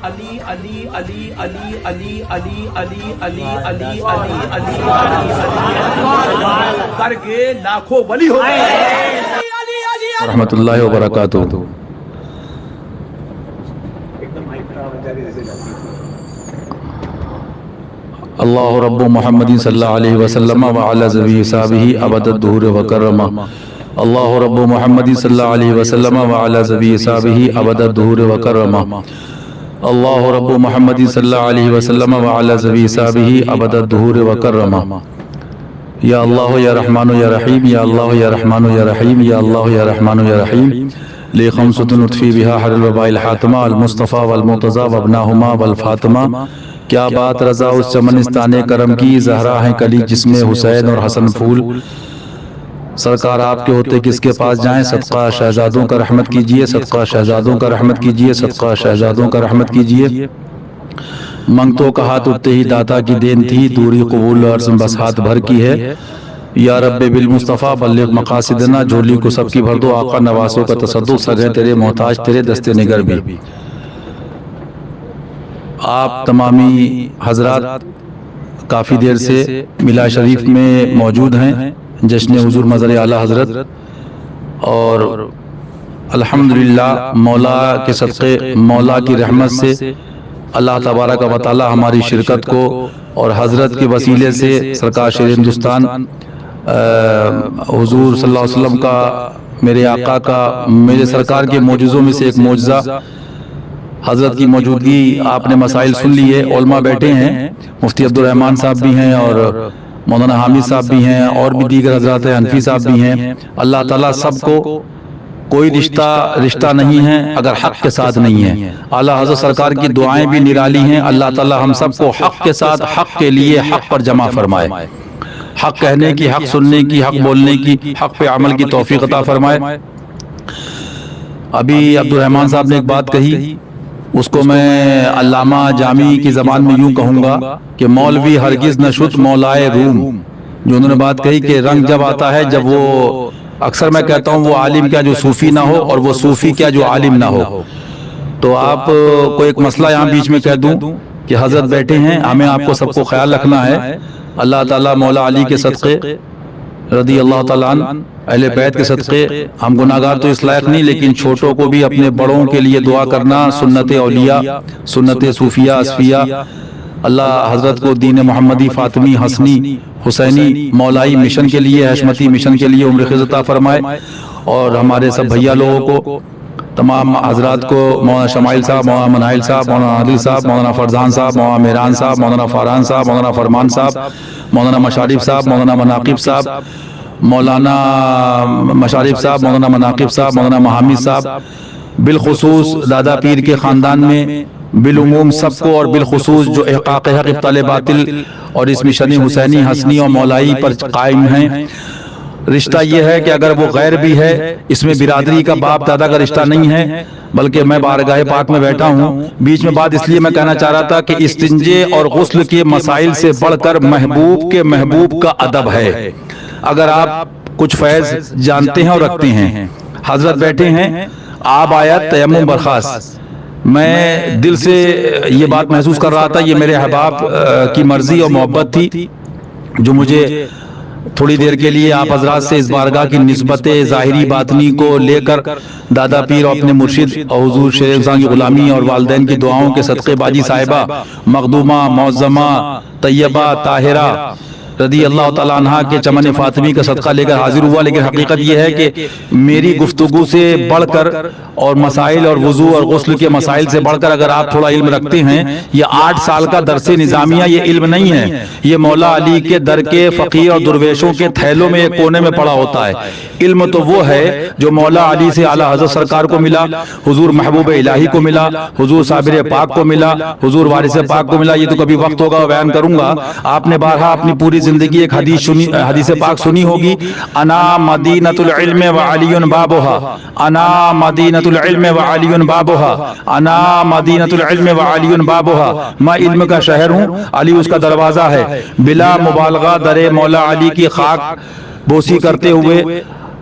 علی علی علی علی علی علی علی علی علی علی علی علی کر کے لاکھوں ولی ہو گئے رحمۃ اللہ وبرکاتہ۔ اللہ رب محمد صلی اللہ علیہ وسلم وعلی ذوی صحابہ ابد الدہور وکرمہ۔ اللہ رب محمد صلی اللہ علیہ وسلم وعلی ذوی صحابہ ابد الدہور وکرمہ۔ اللہ رب محمد صلی اللہ علیہ وسلم وعلی ذوی صحابہ ابد الدہور وکرمہ۔ یا اللہ یا رحمان یا رحیم، یا اللہ یا رحمان یا رحیم، یا اللہ یا رحمان یا رحیم۔ لی خمسۃ نطفی بہا حر الوباء الحاتمہ المصطفیٰ والمرتضیٰ وابناہما والفاطمہ۔ کیا بات رضا اس چمنستان کرم کی، زہرا ہیں کلی جس میں حسین اور حسن پھول۔ سرکار آپ کے ہوتے کس کے پاس جائیں، صدقہ شہزادوں کا رحمت کیجئے، صدقہ شہزادوں کا رحمت کیجئے، صدقہ شہزادوں کا رحمت کیجئے۔ منگتوں کا ہاتھ اٹھتے ہی داتا کی دین تھی، دوری قبول عرض بس ہاتھ بھر کی ہے۔ یا رب بالمصطفیٰ بلغ مقاصدنا، جھولی کو سب کی بھر دو، آقا نواسوں کا تصدق، سگے تیرے محتاج تیرے دست نگر بھی۔ آپ تمامی حضرات کافی دیر سے میلاد شریف میں موجود ہیں، جشن حضور مظہر اعلیٰ حضرت، اور الحمدللہ مولا کے صدقے، مولا کی رحمت سے اللہ تبارک و تعالی ہماری شرکت کو اور حضرت کے وسیلے سے سرکار شیر ہندوستان حضور صلی اللہ علیہ وسلم کا، میرے آقا کا، میرے سرکار کے معجزوں میں سے ایک معجزہ حضرت کی موجودگی، آپ نے مسائل سن لیے، علماء بیٹھے ہیں، مفتی عبدالرحمن صاحب بھی ہیں اور مولانا حامد صاحب بھی ہیں، اور بھی دیگر حضرات ہیں، حنفی صاحب بھی ہیں۔ اللہ تعالیٰ سب کو، کوئی رشتہ نہیں ہے اگر حق کے ساتھ نہیں ہے۔ اعلیٰ حضرت سرکار کی دعائیں بھی نرالی ہیں، اللہ تعالیٰ ہم سب کو حق کے ساتھ، حق کے لیے حق پر جمع فرمائے، حق کہنے کی، حق سننے کی، حق بولنے کی، حق پہ عمل کی توفیق عطا فرمائے۔ ابھی عبدالرحمن صاحب نے ایک بات کہی، اس کو میں علامہ جامی کی زبان میں یوں کہوں گا کہ مولوی ہرگز نہ شد مولائے روم، جو انہوں نے بات کہی کہ رنگ جب آتا ہے جب وہ، اکثر میں کہتا ہوں وہ عالم کیا جو صوفی نہ ہو، اور وہ صوفی کیا جو عالم نہ ہو۔ تو آپ کو ایک مسئلہ یہاں بیچ میں کہہ دوں کہ حضرت بیٹھے ہیں، ہمیں آپ کو سب کو خیال رکھنا ہے۔ اللہ تعالیٰ مولا علی کے صدقے رضی اللہ تعالیٰ عنہ، اہل بیت کے صدقے، ہم گناہگار تو اس لائق نہیں، لیکن چھوٹوں کو بھی اپنے بڑوں کے لیے دعا کرنا، سنت اولیاء، سنت صوفیہ اصفیہ، اللہ حضرت کو دین محمدی، فاطمی، حسنی، حسینی، مولائی مشن کے لیے، حشمتی مشن کے لیے عمر خیز عطا فرمائے، اور ہمارے سب بھیا لوگوں کو، تمام حضرات کو، مولانا شمائل صاحب، مولانا منائل صاحب، مولانا عادل صاحب، مولانا فرزان صاحب، مولانا میران صاحب، مولانا فاران صاحب، مولانا فرمان صاحب، مولانا مشارف صاحب، مولانا مناقب صاحب، مولانا مشارف صاحب، مولانا مناقب صاحب، مولانا محمد صاحب، بالخصوص دادا پیر کے خاندان میں، بالعموم سب کو، اور بالخصوص جو احقاق حق ابطال باطل اور اس مشن حسینی، حسنی اور مولائی پر قائم ہیں۔ رشتہ یہ ہے کہ اگر وہ غیر بھی ہے، اس میں برادری کا، باپ دادا کا رشتہ نہیں ہے، بلکہ میں بارگاہ پاک میں بیٹھا ہوں، بیچ میں بات اس لیے میں کہنا چاہ رہا تھا کہ استنجے اور غسل کے مسائل سے بڑھ کر محبوب کے محبوب کا ادب ہے۔ اگر آپ کچھ فیض جانتے ہیں اور رکھتے ہیں، حضرت بیٹھے ہیں، آب آیت تیمم برخاست، میں دل سے یہ بات محسوس کر رہا تھا، یہ میرے احباب کی مرضی اور محبت تھی، جو مجھے تھوڑی دیر کے لیے آپ حضرات سے اس بارگاہ کی نسبت ظاہری باطنی کو لے کر دادا پیر اور اپنے مرشد اور حضور شیر ہندوستان کی غلامی اور والدین کی دعاؤں کے صدقے باجی صاحبہ مخدومہ معظمہ طیبہ طاہرہ رضی اللہ تعالیٰ عنہ کے چمن فاطمی کا صدقہ لے کر حاضر ہوا. لیکن حقیقت یہ ہے کہ میری گفتگو سے بڑھ کر اور مسائل اور وضو اور غسل کے مسائل سے بڑھ کر اگر آپ تھوڑا علم رکھتے ہیں، یہ 8 سال کا درس نظامیہ یہ علم نہیں ہے، یہ مولا علی کے در کے فقیر اور درویشوں کے تھیلوں میں ایک کونے میں پڑا ہوتا ہے. علم تو وہ ہے جو مولا علی سے اعلیٰ حضرت سرکار کو ملا، حضور محبوب الہی کو ملا، حضور صابر پاک کو ملا، حضور وارث پاک کو ملا. یہ تو کبھی وقت ہوگا بیان کروں گا. آپ نے بارہا اپنی پوری زندگی ایک حدیث پاک سنی ہوگی، انا مدینۃ العلم وعلی بابھا، انا مدینۃ العلم وعلی بابھا، انا مدینۃ العلم وعلی بابھا. میں علم کا شہر ہوں، علی اس کا دروازہ ہے. بلا مبالغہ در مولا علی کی خاک بوسی کرتے ہوئے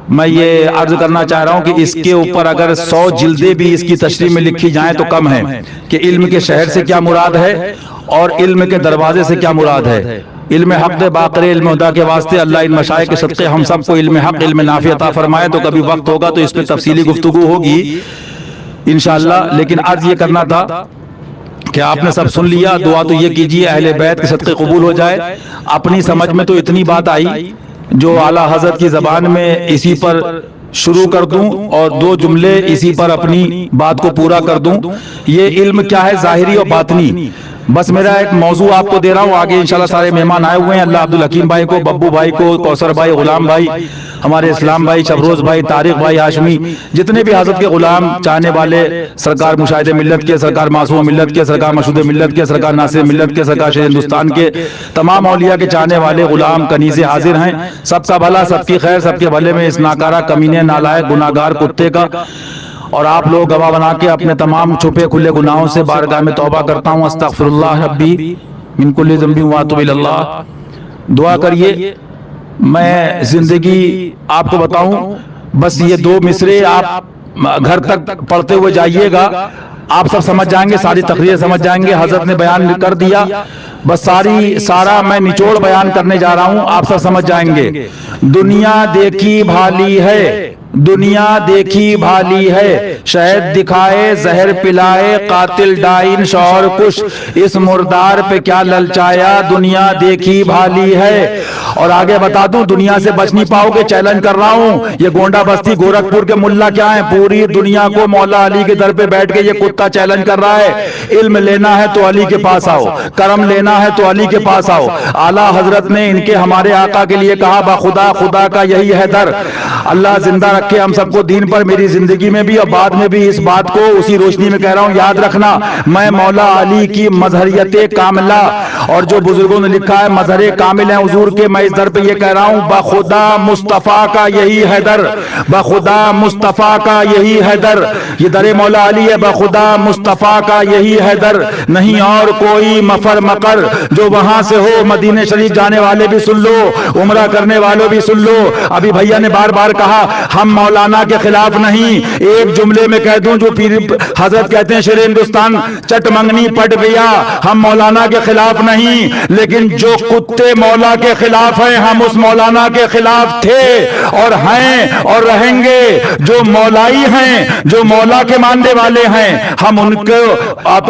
میں یہ عرض کرنا چاہ رہا ہوں کہ اس کے اوپر اگر 100 جلدیں بھی اس کی تشریح میں لکھی جائیں تو کم ہے کہ علم کے شہر سے کیا مراد ہے اور علم کے دروازے سے کیا مراد ہے۔ علم حق دے باقر علم ہدا کے واسطے اللہ ان مشائخ کے صدقے ہم سب کو علم حق علم نافع عطا فرمائے۔ تو کبھی وقت ہوگا تو اس پہ تفصیلی گفتگو ہوگی انشاءاللہ، لیکن عرض یہ کرنا تھا کہ آپ نے سب سن لیا۔ دعا تو یہ کیجئے اہل بیت کے صدقے قبول ہو جائے۔ اپنی سمجھ میں تو اتنی بات آئی جو اعلیٰ حضرت کی زبان میں اسی پر شروع کر دوں اور 2 جملے اسی پر اپنی بات کو پورا کر دوں۔ یہ علم کیا ہے، ظاہری اور باطنی۔ بس میرا ایک موضوع آپ کو دے رہا ہوں، آگے انشاءاللہ سارے مہمان آئے ہوئے ہیں، اللہ عبدالحکیم بھائی کو، ببو بھائی کو، کوثر بھائی، غلام بھائی، ہمارے اسلام بھائی، شبروز بھائی، طارق بھائی، ہاشمی، جتنے بھی حضرت کے غلام چاہنے والے، سرکار مشاہد ملت کے، سرکار معصوم ملت کے، سرکار مشہود ملت کے، سرکار ناصر ملت کے، سرکار شیر ہندوستان کے، تمام اولیاء کے چاہنے والے غلام کنیزے حاضر ہیں۔ سب کا بھلا، سب کی خیر، سب کے بھلے میں اس ناکارہ کمینے نالائق گناہگار کتے کا اور آپ لوگ گواہ بنا کے اپنے تمام چھپے کھلے گناہوں سے بارگاہ میں توبہ کرتا ہوں۔ استغفر اللہ ربی من کل ذنب واتوب الی اللہ۔ دعا کریے۔ میں زندگی آپ کو بتاؤں، بس یہ 2 مصرے آپ گھر تک پڑھتے ہوئے جائیے گا، آپ سب سمجھ جائیں گے، ساری تقریر سمجھ جائیں گے۔ حضرت نے بیان کر دیا، بس سارا میں نچوڑ بیان کرنے جا رہا ہوں، آپ سب سمجھ جائیں گے۔ دنیا دیکھی بھالی ہے، دنیا دیکھی بھالی ہے، شہد دکھائے زہر پلائے، قاتل ڈائن شوہر کش، اس مردار پہ کیا للچایا، دنیا دیکھی بھالی ہے۔ اور آگے بتا دوں، دنیا سے بچ نہیں پاؤ گے، چیلنج کر رہا ہوں۔ یہ گونڈا بستی گورکھپور کے ملا کیا ہیں، پوری دنیا کو مولا علی کے در پہ بیٹھ کے یہ کتا چیلنج کر رہا ہے، علم لینا ہے تو علی کے پاس آؤ، کرم لینا ہے تو علی کے پاس آؤ۔ اعلیٰ حضرت نے ان کے ہمارے آقا کے لیے کہا، بخدا خدا کا یہی ہے در۔ اللہ زندہ رکھے ہم سب کو دین پر، میری زندگی میں بھی اور بعد میں بھی اس بات کو اسی روشنی میں کہہ رہا ہوں، یاد رکھنا، میں مولا علی کی مظہریت کاملہ اور جو بزرگوں نے لکھا ہے مظہر کامل ہیں حضور کے، میں اس در پہ یہ کہہ رہا ہوں، بخدا مصطفیٰ کا یہی ہے در، بخدا مصطفیٰ کا یہی ہے در۔ یہ در مولا علی ہے، بخدا مصطفیٰ کا یہی ہے در، نہیں اور کوئی مفر مقر۔ جو وہاں سے ہو مدینہ شریف جانے والے بھی سن لو، عمرہ کرنے والوں بھی سن لو۔ ابھی بھیا نے بار بار کہا ہم مولانا کے خلاف نہیں، ایک جملے میں کہہ دوں جو پیر حضرت کہتے ہیں شیر ہندوستان چٹ منگنی پٹ گیا، ہم مولانا کے خلاف نہیں، لیکن جو کتے مولا کے خلاف ہیں ہم اس مولانا کے خلاف تھے اور ہیں اور رہیں گے۔ جو مولائی ہیں، جو مولا کے ماننے والے ہیں، ہم ان کو آپ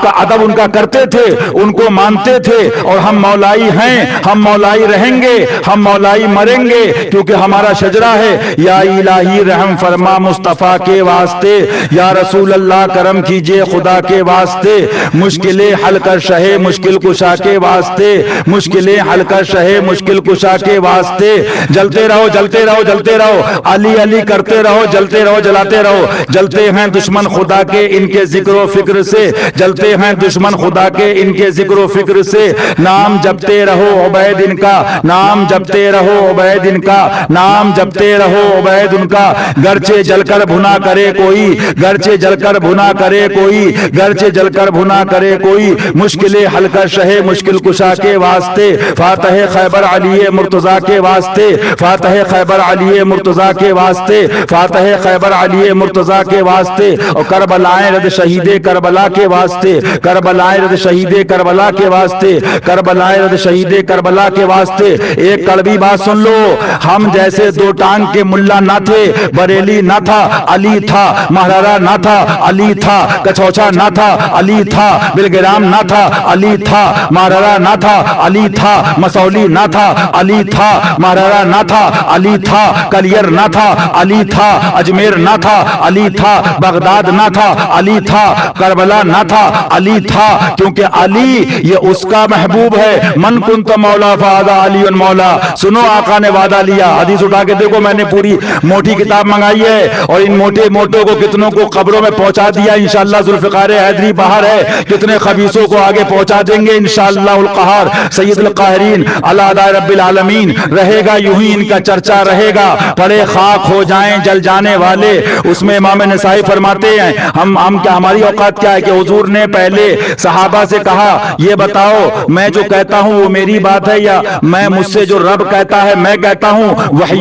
کا ادب ان کا کرتے تھے، ان کو مانتے تھے، اور ہم مولائی ہیں، ہم مولائی رہیں گے، ہم مولائی مریں گے، کیونکہ ہمارا شجرہ ہے، یا الہی رحم فرما مصطفیٰ کے واسطے، یا رسول اللہ کرم کیجئے خدا کے واسطے، مشکلیں حل کر شہے مشکل کشا کے واسطے، مشکلیں حل کر شہے مشکل کشا کے واسطے۔ جلتے رہو جلتے رہو جلتے رہو، علی علی کرتے رہو، جلتے رہو جلاتے رہو۔ جلتے ہیں دشمن خدا کے ان کے ذکر و فکر سے، جلتے ہیں دشمن خدا کے ان کے ذکر و فکر سے۔ نام جپتے رہو عبید ان کا، نام جپتے رہو عبید ان کا، نام جپتے رہو عبید ان کا۔ گرچہ جل کر بھنا کرے کوئی، گرچہ جل کر بھنا کرے کوئی، گرچہ جل کر بھنا کرے کوئی، مشکلیں حل کر شہے مشکل کشا کے واسطے۔ فاتح خیبر علی مرتضیٰ کے واسطے، فاتح خیبر علی مرتضیٰ کے واسطے، فاتح خیبر علی مرتضیٰ کے واسطے، اور کربلائے رد شہید کربلا کے واسطے، کربلائے رد شہید کربلا کے واسطے، کربلائے رد شہید کربلا کے واسطے۔ ایک کڑوی بات سن لو، ہم جیسے 2 ٹانگ کے ملا نہ تھے، بریلی نہ تھا علی تھا، مہرارا نہ تھا علی تھا، کچھوچا نہ تھا علی تھا، بلگرام نہ تھا علی تھا، مہرارا نہ تھا علی تھا، مسولی نہ تھا علی تھا، مہرارا نہ تھا علی تھا، کلیر نہ تھا علی تھا، اجمیر نہ تھا علی تھا، بغداد نہ تھا علی تھا، کربلا نہ تھا علی تھا، کیونکہ علی یہ اس کا محبوب ہے۔ من کنت مولا فہذا علی مولا۔ سنو آقا نے وعدہ لیا، حدیث اٹھا کے دیکھو، میں نے پوری موٹی کتاب منگائی ہے اور ان موٹے موٹوں کو کتنوں کو قبروں میں پہنچا دیا انشاءاللہ۔ ذوالفقار حیدری باہر ہے، کتنے خبیثوں کو آگے پہنچا دیں گے انشاءاللہ القہار سید القاہرین اللہ رب العالمین۔ رہے گا یوں ہی ان کا چرچا رہے گا، پڑے خاک ہو جائیں جل جانے والے۔ اس میں امام نسائی فرماتے ہیں ہم کیا، ہماری اوقات کیا ہے کہ حضور نے پہلے صحابہ سے کہا یہ بتاؤ میں جو کہتا ہوں وہ میری بات ہے یا میں مجھ سے جو رب کہتا ہے میں کہتا ہوں وحی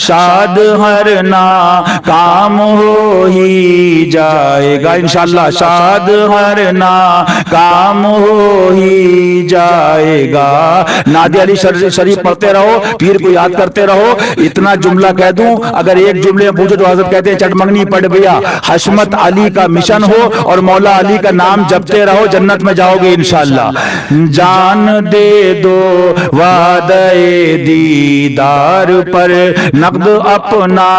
شاد ہر ناکام ہو ہی جائے گا انشاءاللہ، شاد ہر ناکام ہو ہی جائے گا۔ نادی علی شریف پڑھتے رہو، پیر کو یاد کرتے رہو۔ اتنا جملہ کہہ دوں، اگر ایک جملے میں پوچھو تو حضرت کہتے ہیں چٹمنگنی پڑھ بھیا، حشمت علی کا مشن ہو اور مولا علی کا نام جپتے رہو، جنت میں جاؤ گے انشاءاللہ۔ جان دے دو وعدہ دیدار پر، نقد اپنا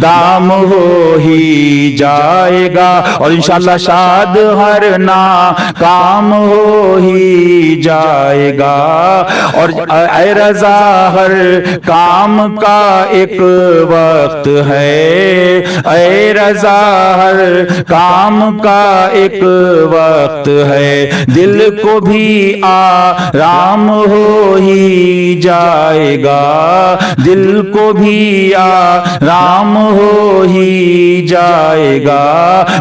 دام ہو ہی جائے گا، اور انشاءاللہ شاد ہر ناکام ہو ہی جائے گا۔ اور اے رضا ہر کام کا ایک وقت ہے، اے رضا ہر کام کا ایک وقت ہے، دل کو بھی آرام ہو ہی جائے گا، دل کو بھی آرام ہو ہی جائے گا۔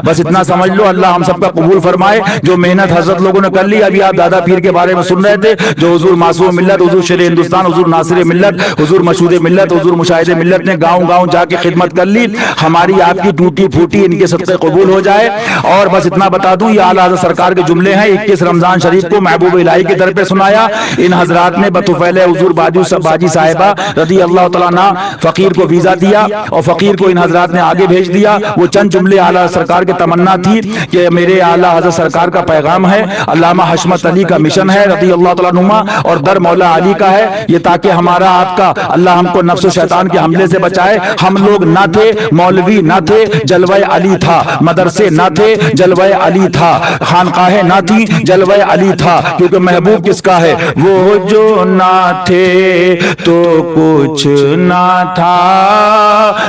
بس اتنا سمجھ لو، اللہ ہم سب کا قبول فرمائے۔ جو محنت حضرت لوگوں نے کر لی، ابھی آپ دادا پیر کے بارے میں سن رہے تھے، جو حضور معصوم ملت، حضور شیر ہندوستان، حضور ناصر ملت، حضور مشہود ملت، حضور مشاہد ملت نے گاؤں گاؤں جا کے خدمت کر لی، ہماری آپ کی ٹوٹی پھوٹی ان کے صدقے قبول ہو جائے۔ اور بس اتنا بتا دوں، یہ اعلیٰ حضرت سرکار کے جملے ہیں، 21 رمضان شریف کو محبوب الہی کے در پہ سنایا۔ ان حضرات نے بطفیل حضور باجی صاحبہ رضی اللہ تعالیٰ عنہ فقیر کو ویزا دیا، اور فقیر کو ان حضرات نے آگے بھیج دیا۔ وہ چند جملے اعلیٰ سرکار کے تمنا تھی کہ میرے اعلیٰ حضرت سرکار کا پیغام ہے، علامہ حشمت علی کا مشن ہے رضی اللہ تعالیٰ عنہ، اور در مولا علی کا ہے یہ، تاکہ ہمارا آپ کا اللہ ہم کو نفس و شیطان کے حملے سے بچائے۔ ہم لوگ نہ تھے، مولوی نہ تھے، جلوہ علی تھا، مدرسے نہ تھے، جلوہ علی تھا، خانقاہیں نہ تھی، جلوہ علی تھا، کیونکہ محبوب کس کا ہے؟ وہ جو نہ تھے تو کچھ نہ تھا،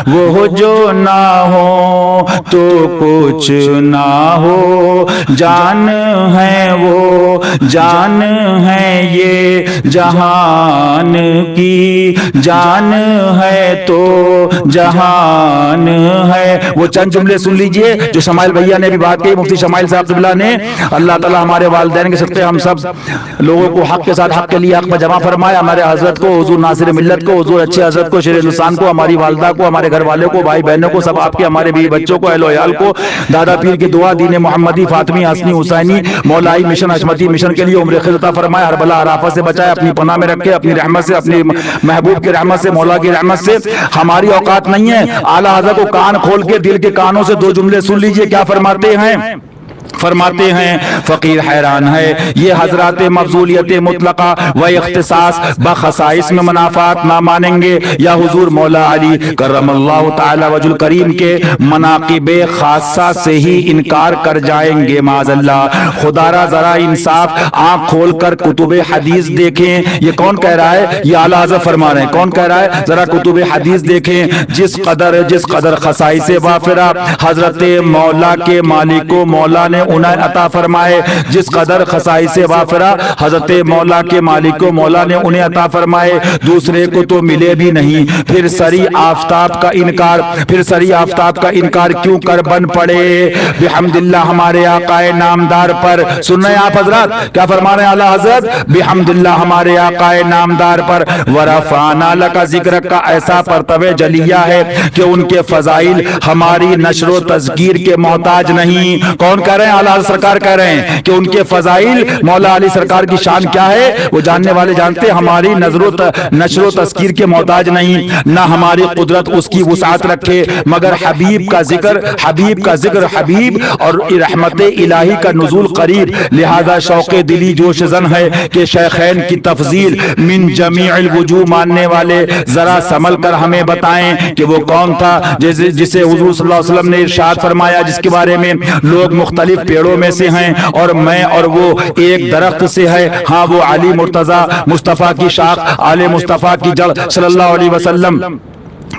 وہ جو نہ ہو تو کچھ نہ ہو، جان ہے وہ جان ہے یہ جہان کی، جان ہے تو جہان ہے۔ وہ چند جملے سن لیجئے جو شمائل بھیا نے بھی بات کی، مفتی شمائل صاحب عبداللہ نے۔ اللہ تعالیٰ ہمارے والدین کے صدقے ہم سب لوگوں کو حق کے ساتھ حق کے لیے حق میں جمع فرمائے۔ ہمارے حضرت کو، حضور ناصر ملت کو، حضور اچھے حضرت کو، شیر ہندوستان کو، ہماری والدہ کو، ہمارے گھر والوں کو، بھائی بہنوں کو، سب آپ کے، ہمارے بیوی بچوں کو، اہل و عیال کو، دادا پیر کی دعا، دین محمدی، فاطمی، حسنی، حسینی، مولائی مشن، حشمتی مشن کے لیے عمر خیر عطا فرمائے، ہر بلا ہر آفت سے بچائے، اپنی پناہ میں رکھے، اپنی رحمت سے، اپنی محبوب کی رحمت سے، مولا کی رحمت سے۔ ہماری اوقات نہیں ہے، اعلیٰ حضرت کو کان کھول کے دل کے کانوں سے 2 جملے سن لیجئے، کیا فرماتے ہیں؟ فرماتے ہیں فقیر حیران ہے، یہ حضرات مفضولیت مطلقہ و اختصاص بخصائص میں منافات نہ مانیں گے، یا حضور مولا علی کرم اللہ تعالی وجہ الکریم کے مناقب خاصہ سے ہی انکار کر جائیں گے معاذ اللہ۔ خدا را ذرا انصاف، آنکھ کھول کر کتب حدیث دیکھیں۔ یہ کون کہہ رہا ہے؟ یہ اعلیٰ حضرت فرما رہے ہیں۔ کون کہہ رہا ہے؟ ذرا کتب حدیث دیکھیں۔ جس قدر خصائص وافرہ حضرت مولا کے مالک و مولا نے انہیں عطا فرمائے، جس قدر خصائص وافرہ حضرت مولا کے مالک و مولا نے انہیں عطا فرمائے، دوسرے کو تو ملے بھی نہیں۔ پھر سری آفتاب کا انکار کیوں کر بن پڑے؟ بحمداللہ ہمارے آقا نامدار پر، سن رہے ہیں آپ حضرات کیا فرما رہے ہیں اعلیٰ حضرت؟ بحمداللہ ہمارے آقا نامدار پر ورفعنا لک ذکرک کا ایسا پرتوے جلیہ ہے کہ ان کے فضائل ہماری نشر و تذکیر کے محتاج نہیں۔ کون کہہ رہے ہیں؟ اعلیٰ سرکار کہہ رہے ہیں کہ ان کے فضائل، مولا علی سرکار کی شان کیا ہے وہ جاننے والے جانتے ہیں، ہماری نشر و تذکیر کے محتاج نہیں، نہ ہماری قدرت اس کی وسعت رکھے، مگر حبیب کا ذکر حبیب اور رحمت الہی کا نزول قریب۔ لہذا شوق دلی جوش زن ہے کہ شیخین کی تفضیل من جمیع الوجوہ ماننے والے ذرا سنبھل کر ہمیں بتائیں کہ وہ کون تھا جسے حضور صلی اللہ علیہ وسلم نے ارشاد فرمایا، جس کے بارے میں لوگ مختلف پیڑوں میں سے ہیں اور میں اور وہ ایک درخت سے ہے۔ ہاں وہ علی مرتضی مصطفیٰ کی شاخ، آل مصطفیٰ کی جڑ صلی اللہ علیہ وسلم۔